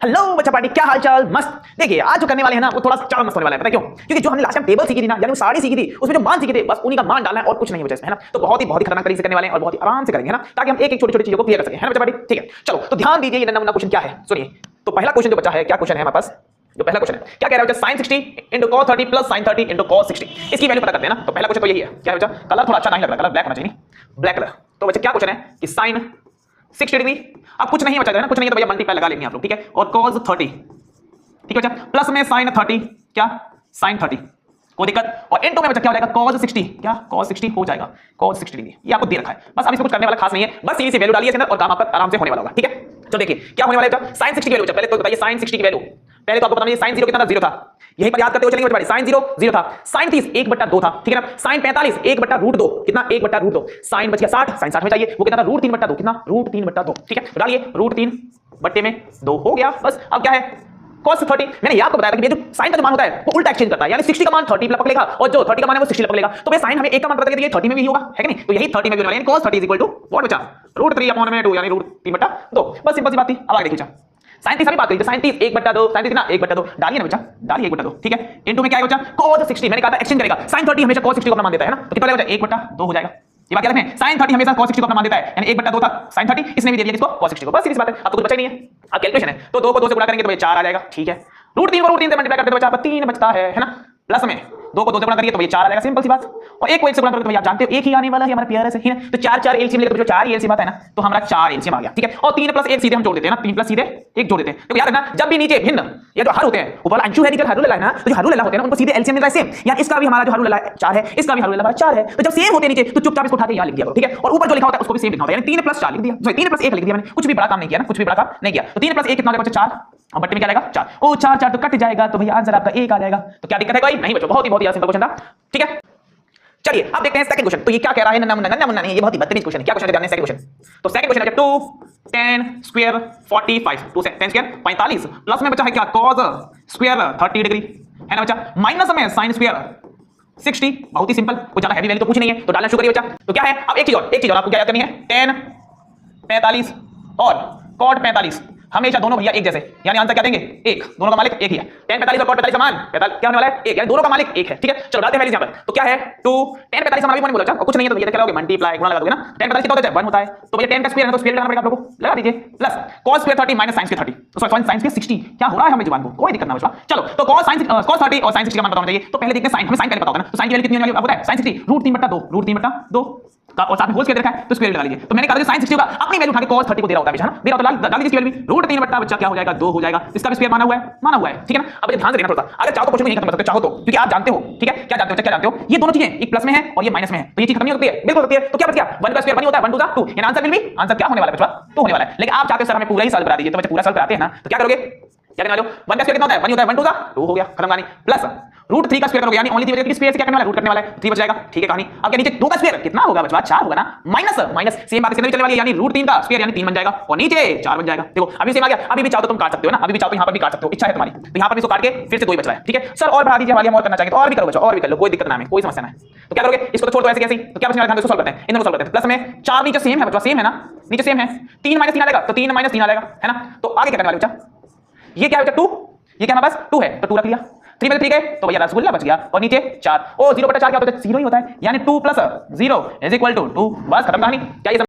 Hello बच्चा party, क्या हाल चाल? मस्त। देखिए आज जो करने वाले हैं ना वो थोड़ा ज्यादा मस्त होने वाला है। पता है क्यों? क्योंकि जो हमने लास्ट टाइम टेबल सीखी थी ना, यानी वो सारी सीखी थी, उसमें जो मान सीखे थे बस उन्हीं का मान डालना है और कुछ नहीं बचा इसमें, है ना। तो बहुत ही खतरनाक तरीके से करने वाले हैं और बहुत ही आराम से करेंगे, है ना, ताकि हम एक एक छोटी छोटी चीजों को क्लियर कर सकें, है ना बच्चा पार्टी। ठीक है, चलो तो ध्यान दीजिए ये नन्ना क्वेश्चन क्या है, सुनिए। तो पहला क्वेश्चन जो बचा है, क्या क्वेश्चन है हमारे पास? जो पहला क्वेश्चन है क्या कह रहा है बच्चा? sin 60 into cos 30 plus sin 30 into cos 60, इसकी वैल्यू पता करते हैं ना। तो पहला क्वेश्चन तो यही है। क्या है बच्चा? कलर थोड़ा अच्छा नहीं लग रहा, कलर ब्लैक होना चाहिए, ब्लैक कलर। तो बच्चा क्या क्वेश्चन है कि sin 60 डिग्री, अब कुछ नहीं बचा है ना, कुछ नहीं है तो भैया मल्टीप्लाई लगा लेंगे आप लोग, ठीक है। और cos 30, ठीक है बच्चा, प्लस में sin 30, क्या sin 30, कोई दिक्कत। और इनटू में बच्चा क्या हो जाएगा? cos 60, क्या cos 60 हो जाएगा, cos 60 डिग्री। ये आपको दे रखा है, बस अब इसमें कुछ करने वाला खास नहीं है, बस सीधी सी वैल्यू डालिए इसके अंदर और काम आपका आराम से होने वाला होगा, ठीक है। तो देखिए क्या होने वाला है बच्चा, sin 60 की वैल्यू। पहले तो बताइए sin 60 की वैल्यू। पहले तो आपको बताना sin 0 कितना था? 0 था। यहीं पर याद करते हुए चलेंगे बच्चे, sin 0 0 था। sin 30 1/2 था, ठीक है ना। sin 45 1/√2, कितना? 1/√2। sin बच गया 60, sin 60 में चाहिए वो कितना था? √3/2, कितना? √3/2, ठीक है। तो डालिए √3/2 हो गया, बस। अब क्या है? cos 30। मैंने आपको बताया था कि ये जो sin का जो मान होता है वो उल्टा एक्सचेंज करता है, यानी 60 का मान 30 पे पकड़ेगा और जो 30 का मान है वो 60 पे पकड़ेगा। तो भाई sin हमें एक का मान पता चल गया, ये 30 में भी होगा, है कि नहीं? तो यही 30 में भी होने वाला है, यानी cos 30 व्हाट बचा? √3/2, यानी √3/2। बस सिंपल सी बात थी। अब आगे देखिए sin 30 अभी बात करी तो sin 30 1/2, sin 30 ना 1/2, डालिए ना बच्चा, डालिए 1/2, ठीक है। इनटू में क्या है बच्चा? cos 60, मैंने कहा था एक्सचेंज करेगा। sin 30 हमेशा cos 60 को अपना मान देता है ना, तो कितना लगेगा? 1/2 हो जाएगा। ये बात याद रखें, sin 30 हमेशा cos 60 को अपना मान देता है, यानी 1/2 था sin 30, इसने भी दे दिया किसको? cos 60 को। बस सीधी सी बात है, अब तो कुछ बचा ही नहीं है। अब कैलकुलेशन है तो 2 को 2 से गुणा करेंगे तो ये 4 आ जाएगा, ठीक है। √3 को √3 से मल्टीप्लाई करते तो बच्चा 3 बचता है ना। प्लस में 2 को 2 से गुणा करिए तो ये 4 आ जाएगा, सिंपल सी बात। और 1 को 1 से गुणा करोगे तो भैया आप जानते हो एक ही आने वाला है, हमारा पेयर है, है ना। तो 4 4 एलसीएम लेकर जो 4 एलसीएम आता है ना, तो हमारा 4 एलसीएम आ गया, ठीक है। और 3 + 1 सीधे हम जोड़ देते हैं ना, 3 + सीधे 1 जोड़ देते हैं। तो याद रखना जब भी नीचे भिन्न या जो हर होते हैं, ऊपर अंशु है नीचे हर लला है ना, तो जो हर लला होते हैं ना उनको सीधे एलसीएम मिलता है सेम। यानी इसका भी हमारा जो हर लला 4 है, इसका भी हर लला 4 है। तो जब सेम होते हैं नीचे तो चुपचाप इसको उठा के यहां लिख दिया करो, ठीक है। और ऊपर जो लिखा होता है उसको भी सेम लिखना होता है, यानी 3 + 4 लिख दिया, सॉरी 3 + 1 लिख दिया मैंने। कुछ भी बड़ा काम नहीं किया ना, कुछ भी बड़ा काम नहीं किया। तो 3 + 1 कितना हो जाएगा? 4। और बट्टे में क्या आएगा? 4। ओ 4 4 तो कट जाएगा, तो भैया आंसर आपका 1 आ जाएगा। तो क्या दिक्कत है कोई? नहीं बच्चों, बहुत ही सिंपल क्वेश्चन था, ठीक है। चलिए अब देखते हैं सेकंड क्वेश्चन। तो ये क्या कह रहा है? नन्ना मुन्ना नहीं, ये बहुत ही बदतमीज क्वेश्चन है। क्या क्वेश्चन है जानने? Second question. तो सेकंड क्वेश्चन है 2 10 स्क्वायर 45, 2 से 10 स्क्वायर 45, प्लस में बचा है क्या? cos स्क्वायर 30 डिग्री, है ना बच्चा। माइनस में sin स्क्वायर 60, बहुत ही सिंपल, कुछ ज्यादा हैवी वैल्यू तो कुछ नहीं है, तो डालना शुरू करिए बच्चा। तो क्या है? अब एक चीज और आपको क्या याद करनी है? 10 45 और cot 45 हमेशा दोनों भैया एक जैसे, यानी आंसर क्या देंगे? 1। दोनों का मालिक एक ही है। 10 45 और cot 45 समान, क्या होने वाला है? 1, यानी दोनों का मालिक 1 है, ठीक है। चलो डालते हैं वैल्यूज यहां पर। तो क्या है? 2 10 45 समान भी बोला था, और कुछ नहीं है तो भैया क्या लगाओगे? मल्टीप्लाई, गुणा लगा दोगे ना। 10 45 कितना होता है? 1 होता है। तो भैया 10 का स्क्वायर है तो स्क्वायर लगाना पड़ेगा आप लोगों को, लगा दीजिए। Plus cos square 30 minus sin square 30, तो सॉरी sin स्क्वायर 60, क्या हो रहा है हमें जुबान को? कोई दिक्कत ना बच्चा। चलो तो cos 30 और sin 60 का मान पता होना चाहिए। तो पहले देखते हैं sin, हमें sin पहले पता होगा ना। तो sin की वैल्यू कितनी होने वाली है आपको पता है? sin 60 √3/2 का, और साथ में होल स्क्वायर रखा है तो स्क्वायर लगा लीजिए। तो मैंने कहा था sin 60 होगा, अपनी वैल्यू उठा के cos 30 को दे रहा होता है बेटा, दे रहा होता है, डाल दीजिए इसकी वैल्यू √3 बच्चा क्या हो जाएगा? 2 हो जाएगा। इसका भी स्क्वायर माना हुआ है, ठीक है ना। अब ध्यान से देखना थोड़ा सा, अगर चाहो तो क्वेश्चन को नहीं खत्म कर सकते, चाहो तो, क्योंकि आप जानते हो, ठीक है। क्या जानते हो? ये दोनों चीजें एक प्लस में है और ये माइनस में है, तो ये चीज खत्म नहीं होती है, बिल्कुल होती है। तो क्या बच गया? 1 का स्क्वायर 1 होता है, 1 2 2, यानी आंसर विल बी, आंसर क्या होने वाला है बच्चा? 2 होने वाला है। लेकिन आप चाहते हो सर हमें पूरा ही सॉल्व करा दीजिए, तो बच्चा पूरा सॉल्व कराते हैं ना, तो क्या करोगे? क्या करने वाले हो? 1 का स्क्वायर कितना होता है? 1 होता है, 1 2 2 हो गया, खत्म कहानी। प्लस √3 का स्क्वायर करोगे, यानी ओनली 3 स्क्वायर से क्या करने वाला है? रूट करने वाला है, 3 बच जाएगा, ठीक है कहानी। अब क्या नीचे 2 का स्क्वायर कितना होगा बच्चा? 4 होगा ना। माइनस सेम बात इसके अंदर चलने वाली है, यानी √3 का स्क्वायर यानी 3 बन जाएगा और नीचे 4 बन जाएगा। देखो अभी सेम आ गया। अभी भी चाहो तो तुम काट सकते हो ना, अभी भी चाहो तो यहां पर भी काट सकते हो, इच्छा है तुम्हारी। तो यहां पर भी इसको काट के फिर से 2 ही बच रहा है, ठीक है। सर और बढ़ा दीजिए, हमारे हम और करना चाहेंगे तो और भी करो बच्चा, और भी कर लो, कोई दिक्कत ना है, कोई समस्या ना है। तो क्या करोगे? इसको तो छोड़ दो ऐसे कैसे, तो क्या बचने वाला है? हम इसको सॉल्व करते हैं, इन दोनों सॉल्व करते हैं। प्लस में 4 नीचे सेम है बच्चा, सेम है ना, नीचे सेम है। 3 - 3 आ जाएगा, तो 3 - 3 आ जाएगा, है ना। तो आगे क्या करने वाले बच्चा? ये क्या है बच्चा? 2, ये क्या हमारे पास 2 है, तो 2 रख लिया। 3 में 3 गए तो भैया रसगुल्ला बच गया और नीचे 4। ओ 0/4 क्या होता है? 0 ही होता है, यानी 2 + 0 = 2, बस खत्म कहानी। क्या ये